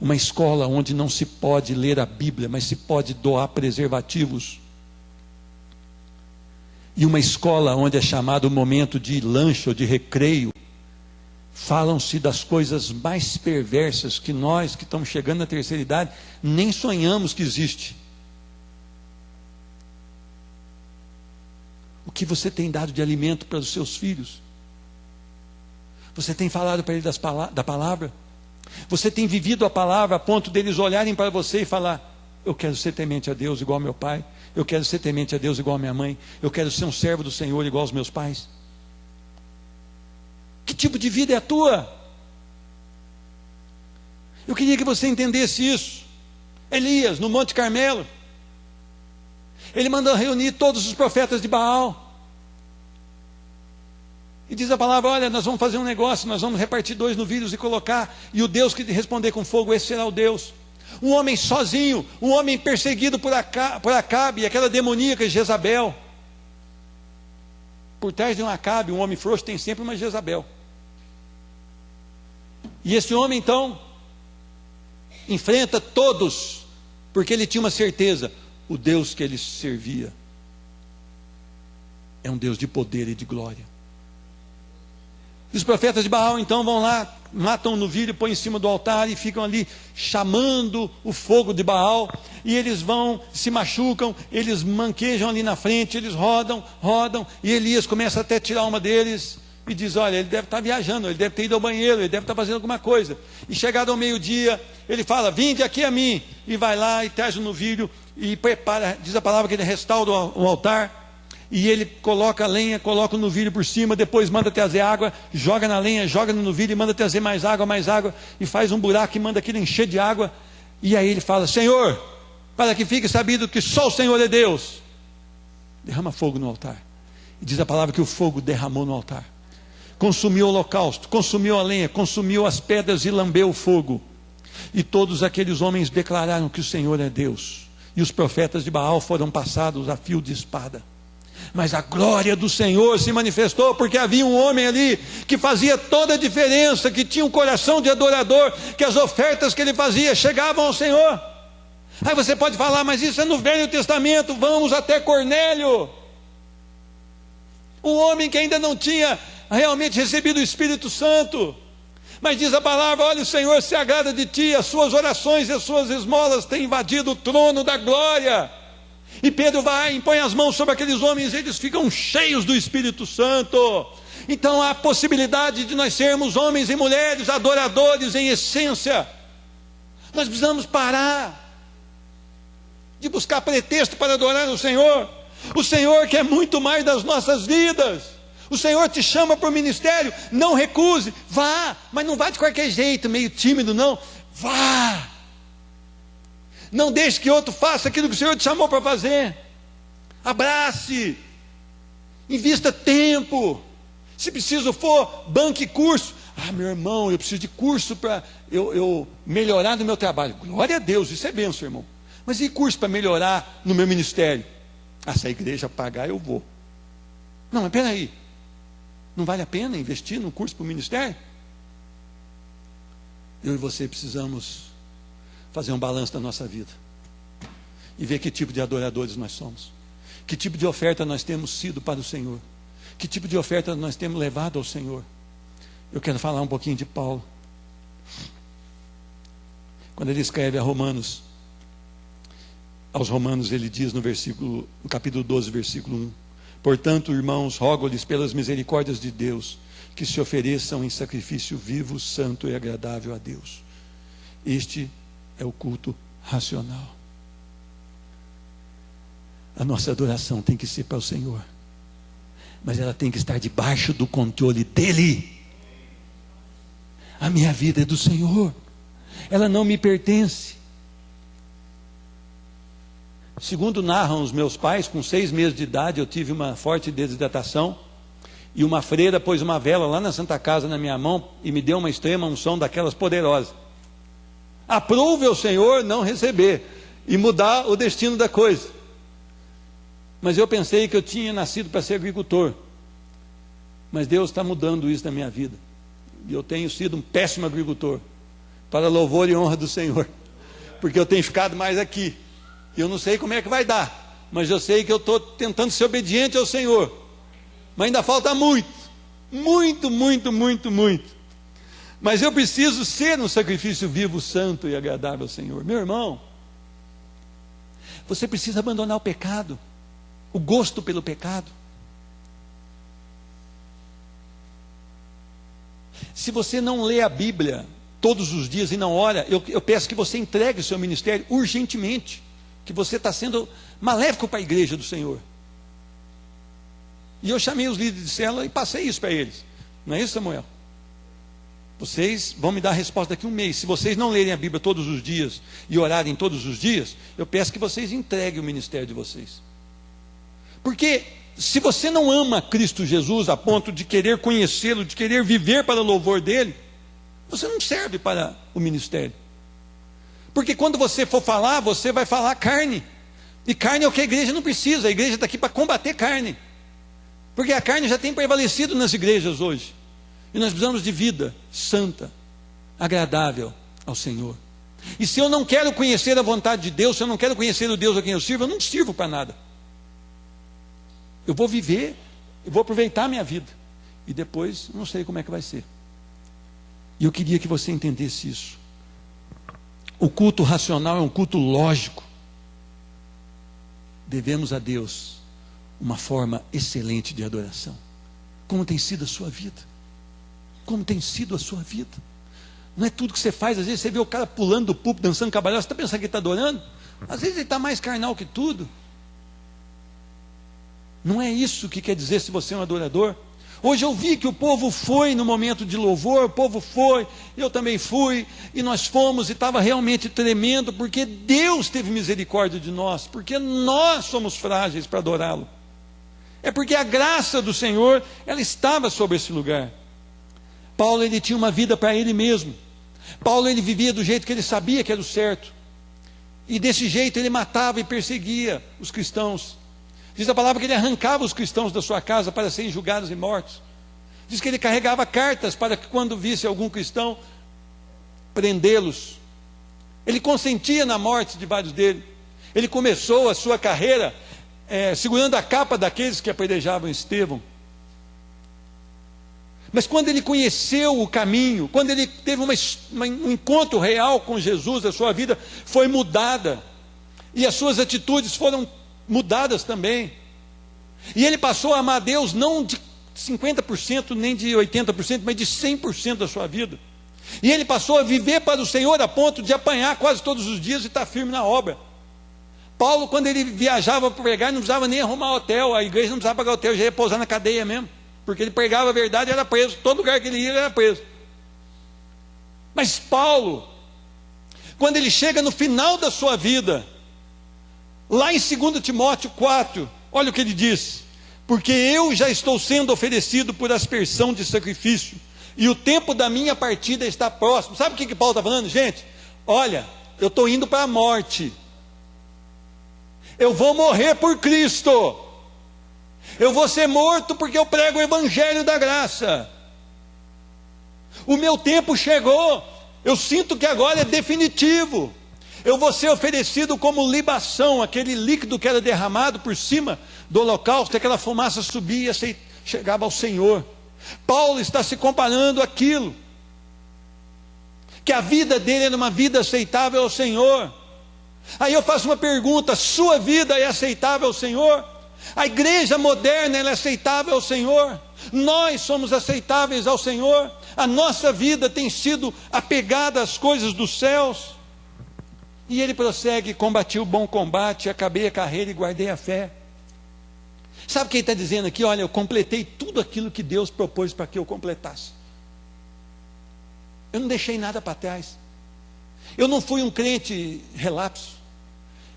Uma escola onde não se pode ler a Bíblia, mas se pode doar preservativos. E uma escola onde é chamado o momento de lanche ou de recreio. Falam-se das coisas mais perversas que nós que estamos chegando na terceira idade nem sonhamos que existe. O que você tem dado de alimento para os seus filhos? Você tem falado para eles da palavra? Você tem vivido a palavra a ponto deles olharem para você e falar: eu quero ser temente a Deus igual ao meu pai, eu quero ser temente a Deus igual a minha mãe, eu quero ser um servo do Senhor igual aos meus pais? Que tipo de vida é a tua? Eu queria que você entendesse isso. Elias, no Monte Carmelo, ele mandou reunir todos os profetas de Baal. E diz a palavra: olha, nós vamos fazer um negócio, nós vamos repartir 2 novilhos e colocar, e o Deus que responder com fogo, esse será o Deus. Um homem sozinho, um homem perseguido por Acabe, aquela demoníaca Jezabel. Por trás de um Acabe, um homem frouxo, tem sempre uma Jezabel. E esse homem então enfrenta todos, porque ele tinha uma certeza: o Deus que ele servia é um Deus de poder e de glória. E os profetas de Baal então vão lá, matam um novilho, põem em cima do altar e ficam ali chamando o fogo de Baal. E eles vão, se machucam, eles manquejam ali na frente, eles rodam, e Elias começa até a tirar uma deles e diz: olha, ele deve estar viajando, ele deve ter ido ao banheiro, ele deve estar fazendo alguma coisa. E chegado ao meio-dia, ele fala: vinde aqui a mim. E vai lá e traz o novilho e prepara, diz a palavra que ele restaura o altar. E ele coloca a lenha, coloca o novilho por cima, depois manda trazer água, joga na lenha, joga no novilho e manda trazer mais água, e faz um buraco e manda aquilo encher de água. E aí ele fala: Senhor, para que fique sabido que só o Senhor é Deus, derrama fogo no altar. E diz a palavra que o fogo derramou no altar, consumiu o holocausto, consumiu a lenha, consumiu as pedras e lambeu o fogo. E todos aqueles homens declararam que o Senhor é Deus. E os profetas de Baal foram passados a fio de espada. Mas a glória do Senhor se manifestou, porque havia um homem ali que fazia toda a diferença, que tinha um coração de adorador, que as ofertas que ele fazia chegavam ao Senhor. Aí você pode falar: mas isso é no Velho Testamento. Vamos até Cornélio, um homem que ainda não tinha realmente recebido o Espírito Santo. Mas diz a palavra: olha, o Senhor se agrada de ti, as suas orações e as suas esmolas têm invadido o trono da glória. E Pedro vai e põe as mãos sobre aqueles homens, e eles ficam cheios do Espírito Santo. Então há a possibilidade de nós sermos homens e mulheres adoradores em essência. Nós precisamos parar de buscar pretexto para adorar o Senhor. O Senhor quer muito mais das nossas vidas. O Senhor te chama para o ministério, não recuse, vá, mas não vá de qualquer jeito, meio tímido, não. Vá. Não deixe que outro faça aquilo que o Senhor te chamou para fazer. Abrace, invista tempo. Se preciso for, banque curso. Meu irmão, eu preciso de curso para eu melhorar no meu trabalho. Glória a Deus, isso é bênção, irmão. Mas e curso para melhorar no meu ministério? Se a igreja pagar, eu vou. Não, mas peraí. Não vale a pena investir num curso para o ministério? Eu e você precisamos fazer um balanço da nossa vida e ver que tipo de adoradores nós somos, que tipo de oferta nós temos sido para o Senhor, que tipo de oferta nós temos levado ao Senhor. Eu quero falar um pouquinho de Paulo. Quando ele escreve aos Romanos ele diz no capítulo 12, versículo 1: portanto, irmãos, rogo-lhes pelas misericórdias de Deus, que se ofereçam em sacrifício vivo, santo e agradável a Deus. Este é o culto racional. A nossa adoração tem que ser para o Senhor, mas ela tem que estar debaixo do controle dEle. A minha vida é do Senhor, ela não me pertence. Segundo narram os meus pais, com 6 meses de idade eu tive uma forte desidratação, e uma freira pôs uma vela lá na Santa Casa na minha mão e me deu uma extrema unção daquelas poderosas. Aprove ao Senhor não receber e mudar o destino da coisa. Mas eu pensei que eu tinha nascido para ser agricultor. Mas Deus está mudando isso na minha vida. E eu tenho sido um péssimo agricultor, para louvor e honra do Senhor, porque eu tenho ficado mais aqui. E eu não sei como é que vai dar, mas eu sei que eu estou tentando ser obediente ao Senhor. Mas ainda falta muito. Mas eu preciso ser um sacrifício vivo, santo e agradável ao Senhor. Meu irmão, você precisa abandonar o pecado, o gosto pelo pecado. Se você não lê a Bíblia todos os dias e não ora, eu peço que você entregue o seu ministério urgentemente, que você está sendo maléfico para a igreja do Senhor. E eu chamei os líderes de célula e passei isso para eles. Não é isso, Samuel? Vocês vão me dar a resposta daqui a um mês. Se vocês não lerem a Bíblia todos os dias e orarem todos os dias, eu peço que vocês entreguem o ministério de vocês. Porque se você não ama Cristo Jesus a ponto de querer conhecê-lo, de querer viver para o louvor dele, você não serve para o ministério. Porque quando você for falar, você vai falar carne. E carne é o que a igreja não precisa. A igreja está aqui para combater carne. Porque a carne já tem prevalecido nas igrejas hoje. E nós precisamos de vida santa, agradável ao Senhor. E se eu não quero conhecer a vontade de Deus, se eu não quero conhecer o Deus a quem eu sirvo, eu não sirvo para nada. Eu vou viver, eu vou aproveitar a minha vida. E depois, não sei como é que vai ser. E eu queria que você entendesse isso. O culto racional é um culto lógico. Devemos a Deus uma forma excelente de adoração. Como tem sido a sua vida? Como tem sido a sua vida? Não é tudo que você faz. Às vezes você vê o cara pulando do púlpito, dançando cabalhota. Você está pensando que ele está adorando? Às vezes ele está mais carnal que tudo. Não é isso que quer dizer se você é um adorador. Hoje eu vi que o povo foi no momento de louvor, o povo foi, eu também fui, e nós fomos, e estava realmente tremendo, porque Deus teve misericórdia de nós, porque nós somos frágeis para adorá-lo. É porque a graça do Senhor, ela estava sobre esse lugar. Paulo, ele tinha uma vida para ele mesmo. Paulo, ele vivia do jeito que ele sabia que era o certo, e desse jeito ele matava e perseguia os cristãos. Diz a palavra que ele arrancava os cristãos da sua casa para serem julgados e mortos. Diz que ele carregava cartas para que quando visse algum cristão, prendê-los. Ele consentia na morte de vários deles. Ele começou a sua carreira segurando a capa daqueles que apedrejavam Estevão. Mas quando ele conheceu o caminho, quando ele teve um encontro real com Jesus, a sua vida foi mudada. E as suas atitudes foram mudadas também. E ele passou a amar Deus não de 50% nem de 80%, mas de 100% da sua vida. E ele passou a viver para o Senhor a ponto de apanhar quase todos os dias e estar firme na obra. Paulo, quando ele viajava para pregar, não precisava nem arrumar hotel, a igreja não precisava pagar hotel, já ia pousar na cadeia mesmo, porque ele pregava a verdade e era preso, todo lugar que ele ia, ele era preso. Mas Paulo, quando ele chega no final da sua vida, lá em 2 Timóteo 4, olha o que ele diz: porque eu já estou sendo oferecido por aspersão de sacrifício, e o tempo da minha partida está próximo. Sabe o que Paulo está falando, gente? Olha, eu estou indo para a morte, eu vou morrer por Cristo, eu vou ser morto porque eu prego o evangelho da graça, o meu tempo chegou, eu sinto que agora é definitivo, eu vou ser oferecido como libação, aquele líquido que era derramado por cima do holocausto, aquela fumaça subia e chegava ao Senhor. Paulo está se comparando àquilo, que a vida dele era uma vida aceitável ao Senhor. Aí eu faço uma pergunta: sua vida é aceitável ao Senhor? A igreja moderna ela é aceitável ao Senhor? Nós somos aceitáveis ao Senhor? A nossa vida tem sido apegada às coisas dos céus? E ele prossegue: combati o bom combate, acabei a carreira e guardei a fé. Sabe o que ele está dizendo aqui? Olha, eu completei tudo aquilo que Deus propôs para que eu completasse. Eu não deixei nada para trás. Eu não fui um crente relapso.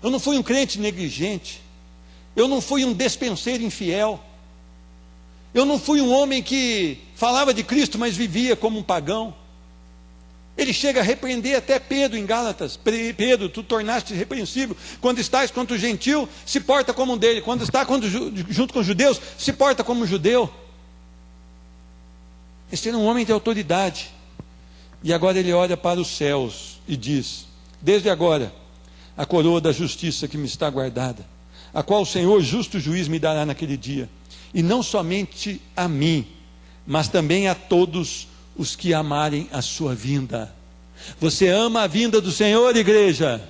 Eu não fui um crente negligente. Eu não fui um despenseiro infiel. Eu não fui um homem que falava de Cristo, mas vivia como um pagão. Ele chega a repreender até Pedro em Gálatas: Pedro, tu tornaste repreensível, quando estás contra o gentil, se porta como um dele, quando está junto com os judeus, se porta como um judeu. Esse era um homem de autoridade. E agora ele olha para os céus e diz: desde agora, a coroa da justiça que me está guardada, a qual o Senhor, justo juiz, me dará naquele dia, e não somente a mim, mas também a todos os que amarem a sua vinda. Você ama a vinda do Senhor, igreja?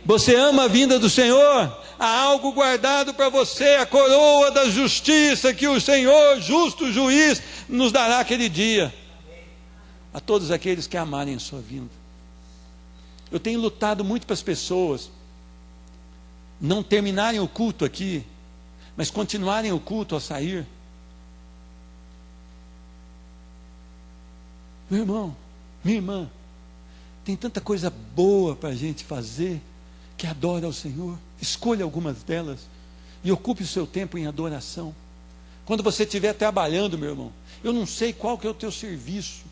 Você ama a vinda do Senhor? Há algo guardado para você, a coroa da justiça que o Senhor, justo juiz, nos dará aquele dia. A todos aqueles que amarem a sua vinda. Eu tenho lutado muito para as pessoas não terminarem o culto aqui, mas continuarem o culto ao sair. Meu irmão, minha irmã, tem tanta coisa boa para a gente fazer, que adora ao Senhor. Escolha algumas delas e ocupe o seu tempo em adoração. Quando você estiver trabalhando, meu irmão, eu não sei qual que é o teu serviço,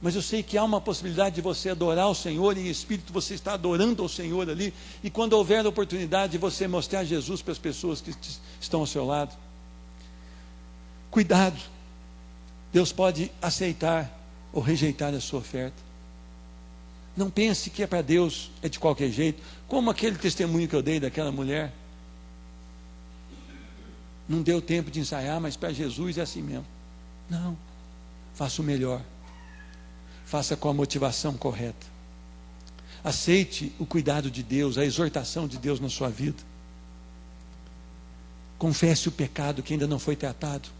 mas eu sei que há uma possibilidade de você adorar ao Senhor, em espírito você está adorando ao Senhor ali, e quando houver a oportunidade de você mostrar Jesus para as pessoas que estão ao seu lado. Cuidado, Deus pode aceitar ou rejeitar a sua oferta. Não pense que é para Deus, é de qualquer jeito, como aquele testemunho que eu dei daquela mulher. Não deu tempo de ensaiar, mas para Jesus é assim mesmo. Não, faça o melhor. Faça com a motivação correta. Aceite o cuidado de Deus, a exortação de Deus na sua vida. Confesse o pecado que ainda não foi tratado.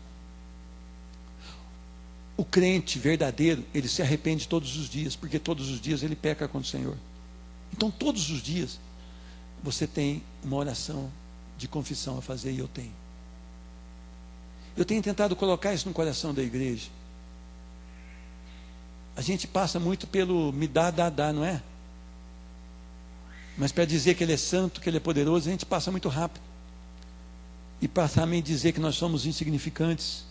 O crente verdadeiro, ele se arrepende todos os dias, porque todos os dias ele peca contra o Senhor. Então todos os dias você tem uma oração de confissão a fazer, e eu tenho. Eu tenho tentado colocar isso no coração da igreja. A gente passa muito pelo me dá, não é? Mas para dizer que Ele é santo, que Ele é poderoso, a gente passa muito rápido. E para também dizer que nós somos insignificantes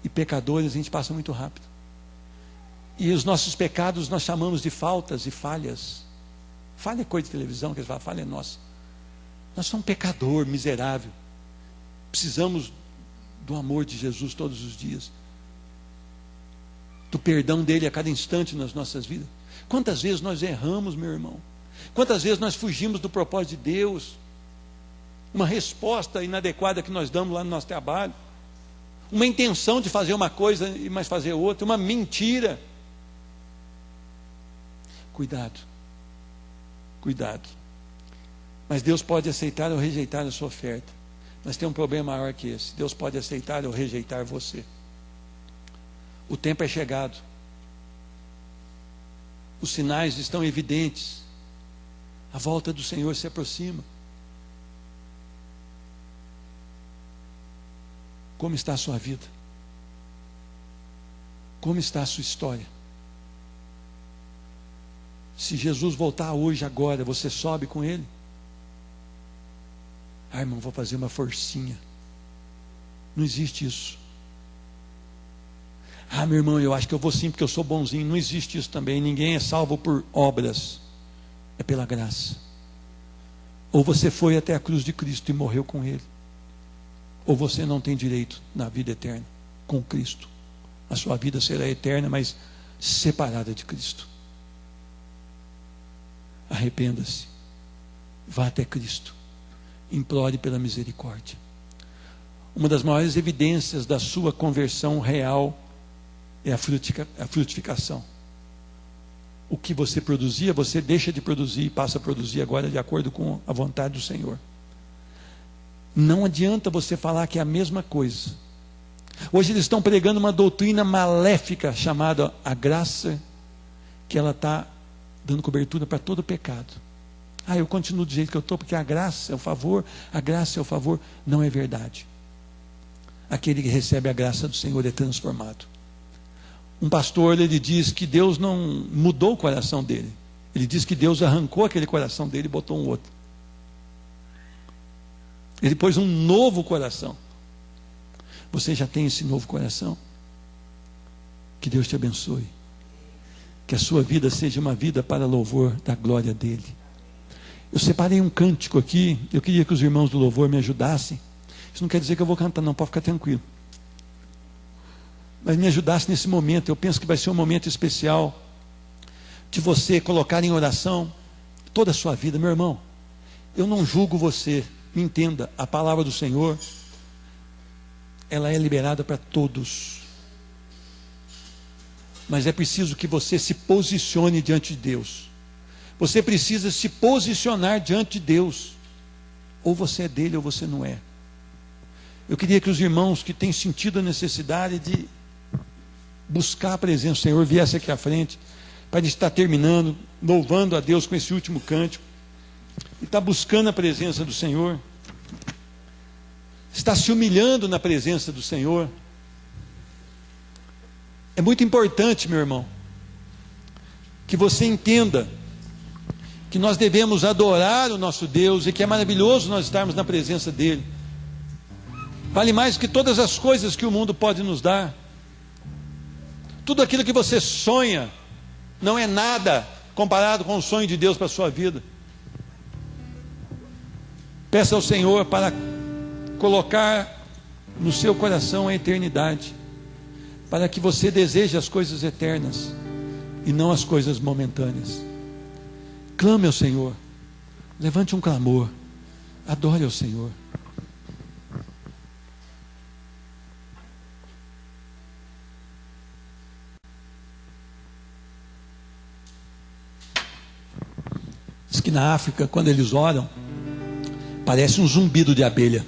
e pecadores, a gente passa muito rápido. E os nossos pecados nós chamamos de faltas e falhas. Falha é coisa de televisão, que eles falam, falha é nossa. Nós somos pecador, miserável. Precisamos do amor de Jesus todos os dias, do perdão dele a cada instante nas nossas vidas. Quantas vezes nós erramos, meu irmão? Quantas vezes nós fugimos do propósito de Deus? Uma resposta inadequada que nós damos lá no nosso trabalho, uma intenção de fazer uma coisa e mais fazer outra, uma mentira. Cuidado, cuidado. Mas Deus pode aceitar ou rejeitar a sua oferta. Mas tem um problema maior que esse: Deus pode aceitar ou rejeitar você. O tempo é chegado. Os sinais estão evidentes. A volta do Senhor se aproxima. Como está a sua vida? Como está a sua história? Se Jesus voltar hoje, agora, você sobe com Ele? Ah, irmão, vou fazer uma forcinha. Não existe isso. Ah, meu irmão, eu acho que eu vou sim porque eu sou bonzinho. Não existe isso também. Ninguém é salvo por obras, é pela graça. Ou você foi até a cruz de Cristo e morreu com Ele, ou você não tem direito na vida eterna com Cristo. A sua vida será eterna, mas separada de Cristo. Arrependa-se, vá até Cristo, implore pela misericórdia. Uma das maiores evidências da sua conversão real é a frutificação. O que você produzia, você deixa de produzir e passa a produzir agora de acordo com a vontade do Senhor. Não adianta você falar que é a mesma coisa. Hoje eles estão pregando uma doutrina maléfica chamada a graça, que ela está dando cobertura para todo pecado. Ah, eu continuo do jeito que eu estou porque a graça é o favor, a graça é o favor. Não é verdade. Aquele que recebe a graça do Senhor é transformado. Um pastor, ele diz que Deus não mudou o coração dele. Ele diz que Deus arrancou aquele coração dele e botou um outro. Ele pôs um novo coração. Você já tem esse novo coração? Que Deus te abençoe. Que a sua vida seja uma vida para louvor da glória dele. Eu separei um cântico aqui. Eu queria que os irmãos do louvor me ajudassem. Isso não quer dizer que eu vou cantar, não, pode ficar tranquilo. Mas me ajudasse nesse momento. Eu penso que vai ser um momento especial de você colocar em oração toda a sua vida. Meu irmão, eu não julgo você. Me entenda, a palavra do Senhor, ela é liberada para todos. Mas é preciso que você se posicione diante de Deus. Você precisa se posicionar diante de Deus. Ou você é dele ou você não é. Eu queria que os irmãos que têm sentido a necessidade de buscar a presença do Senhor viessem aqui à frente, para estar terminando, louvando a Deus com esse último cântico, e está buscando a presença do Senhor, está se humilhando na presença do Senhor. É muito importante, meu irmão, que você entenda que nós devemos adorar o nosso Deus, e que é maravilhoso nós estarmos na presença dEle. Vale mais que todas as coisas que o mundo pode nos dar. Tudo aquilo que você sonha não é nada comparado com o sonho de Deus para a sua vida. Peça ao Senhor para colocar no seu coração a eternidade, para que você deseje as coisas eternas e não as coisas momentâneas. Clame ao Senhor, levante um clamor, adore ao Senhor. Diz que na África, quando eles oram, parece um zumbido de abelha.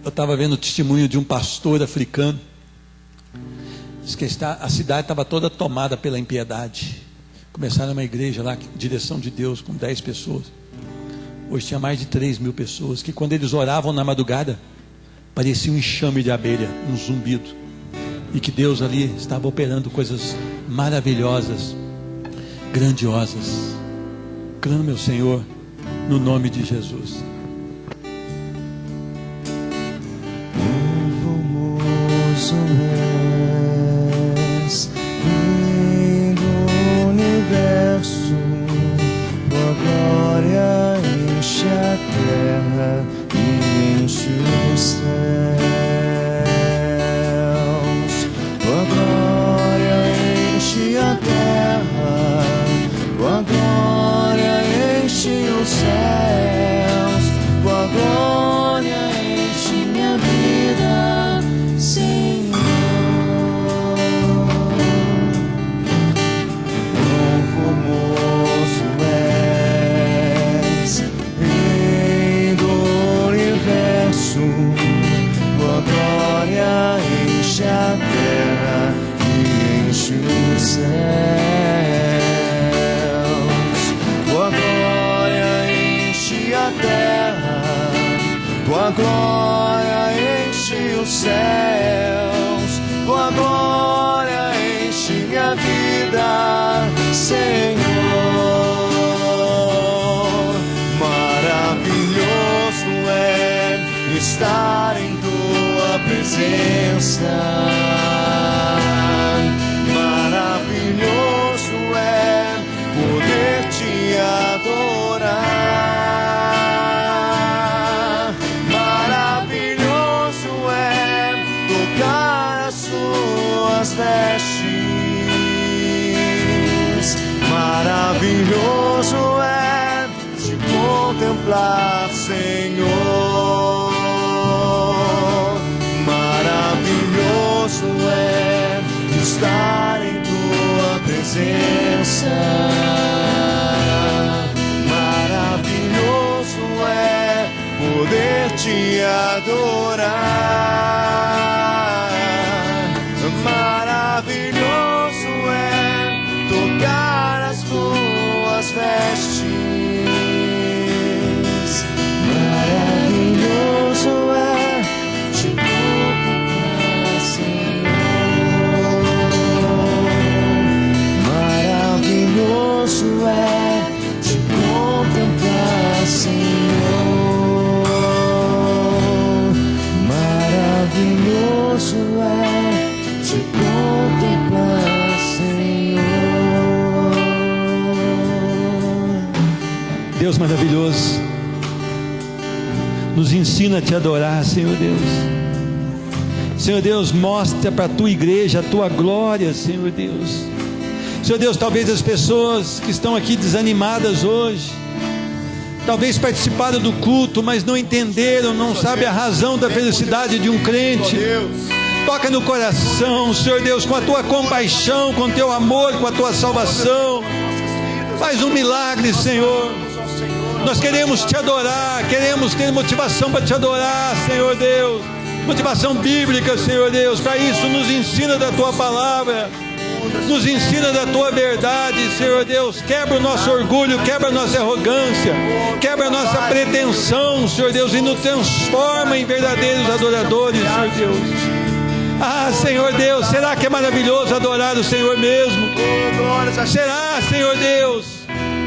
Eu estava vendo o testemunho de um pastor africano. Diz que a cidade estava toda tomada pela impiedade. Começaram uma igreja lá, direção de Deus, com 10 pessoas. Hoje tinha mais de 3.000 pessoas, que quando eles oravam na madrugada, parecia um enxame de abelha, um zumbido. E que Deus ali estava operando coisas maravilhosas, grandiosas. Clame ao Senhor no nome de Jesus. Formoso és, lindo universo, tua glória enche a terra e enche os céus. Tua glória enche a terra, tua glória enche os céus, tua glória enche minha vida, Senhor. Quão formoso és, lindo universo, tua glória enche a terra e enche os céus. Tua glória enche a terra, tua glória enche os céus, tua glória enche minha vida, Senhor. Maravilhoso é estar em tua tua presença. Maravilhoso é poder te adorar. Maravilhoso é tocar as suas vestes. Maravilhoso é te contemplar, Senhor. Maravilhoso é estar em tua presença. Maravilhoso é poder te adorar. Maravilhoso é tocar as tuas vestes. Maravilhoso é te contemplar, Senhor. Maravilhoso é te contemplar, Senhor. Maravilhoso é te contemplar, Senhor. Deus maravilhoso, nos ensina a te adorar, Senhor Deus. Senhor Deus, mostra para a tua igreja a tua glória, Senhor Deus. Senhor Deus, talvez as pessoas que estão aqui desanimadas hoje, talvez participaram do culto, mas não entenderam, não sabem a razão da felicidade de um crente. Toca no coração, Senhor Deus, com a tua compaixão, com o teu amor, com a tua salvação. Faz um milagre, Senhor. Nós queremos te adorar, queremos ter motivação para te adorar, Senhor Deus. Motivação bíblica, Senhor Deus. Para isso, nos ensina da tua palavra, nos ensina da tua verdade, Senhor Deus. Quebra o nosso orgulho, quebra a nossa arrogância, quebra a nossa pretensão, Senhor Deus, e nos transforma em verdadeiros adoradores, Senhor Deus. Ah, Senhor Deus, será que é maravilhoso adorar o Senhor mesmo? Será, Senhor Deus?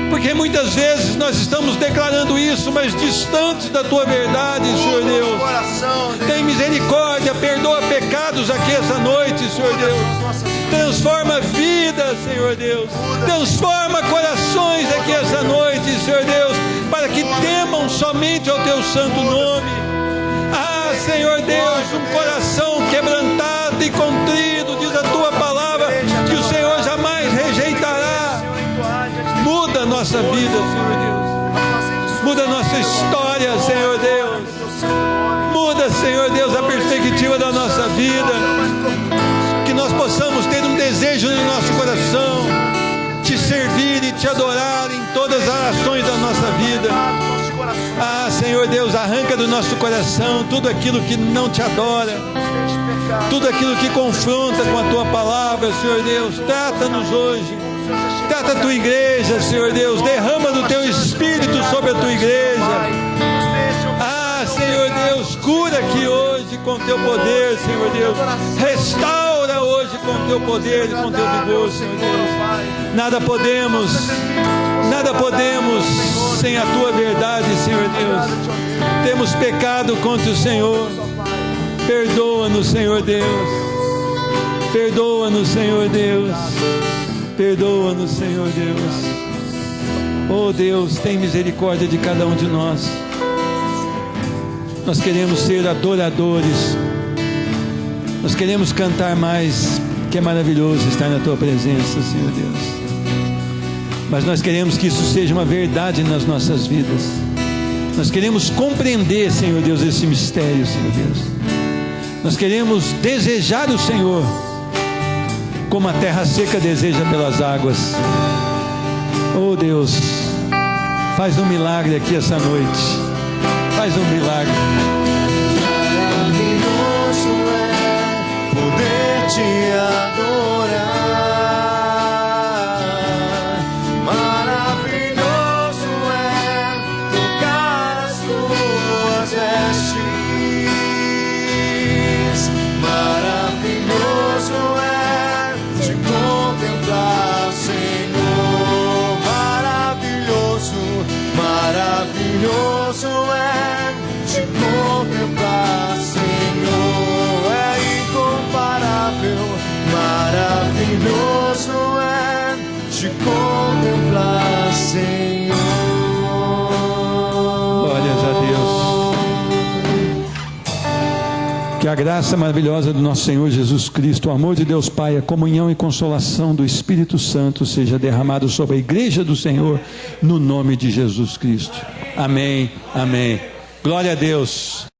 Porque muitas vezes nós estamos declarando isso, mas distantes da tua verdade, Senhor Deus. Tem misericórdia, perdoa pecados aqui essa noite, Senhor Deus. Transforma vidas, Senhor Deus. Transforma corações aqui essa noite, Senhor Deus, para que temam somente ao teu santo nome. Ah, Senhor Deus, um coração quebrantado e contrito, diz a tua palavra, que o Senhor jamais rejeitará. Muda a nossa vida, Senhor Deus. Muda a nossa história, Senhor Deus. Muda, Senhor Deus, a perspectiva da nossa vida. Que nós possamos ter um desejo no nosso coração, te servir e te adorar em todas as ações da nossa vida. Ah, Senhor Deus, arranca do nosso coração tudo aquilo que não te adora, tudo aquilo que confronta com a tua palavra, Senhor Deus. Trata-nos hoje. Trata a tua igreja, Senhor Deus. Derrama do teu Espírito sobre a tua igreja. Ah, Senhor Deus, cura aqui hoje com teu poder, Senhor Deus. Restaura hoje com teu poder e com teu vigor, Senhor Deus. Nada podemos sem a tua verdade, Senhor Deus. Temos pecado contra o Senhor. Perdoa-nos, Senhor Deus. Perdoa-nos, Senhor Deus. Perdoa-nos, Senhor Deus. Oh Deus, tem misericórdia de cada um de nós. Nós queremos ser adoradores. Nós queremos cantar mais, que é maravilhoso estar na tua presença, Senhor Deus. Mas nós queremos que isso seja uma verdade nas nossas vidas. Nós queremos compreender, Senhor Deus, esse mistério, Senhor Deus. Nós queremos desejar o Senhor como a terra seca deseja pelas águas. Oh Deus, faz um milagre aqui essa noite. Faz um milagre. Maravilhoso é poder te adorar. Maravilhoso é tocar as tuas vestes. Maravilhoso é te contemplar, Senhor. Maravilhoso, maravilhoso é te contemplar. Que a graça maravilhosa do nosso Senhor Jesus Cristo, o amor de Deus Pai, a comunhão e consolação do Espírito Santo seja derramado sobre a igreja do Senhor, no nome de Jesus Cristo. Amém, amém. Glória a Deus.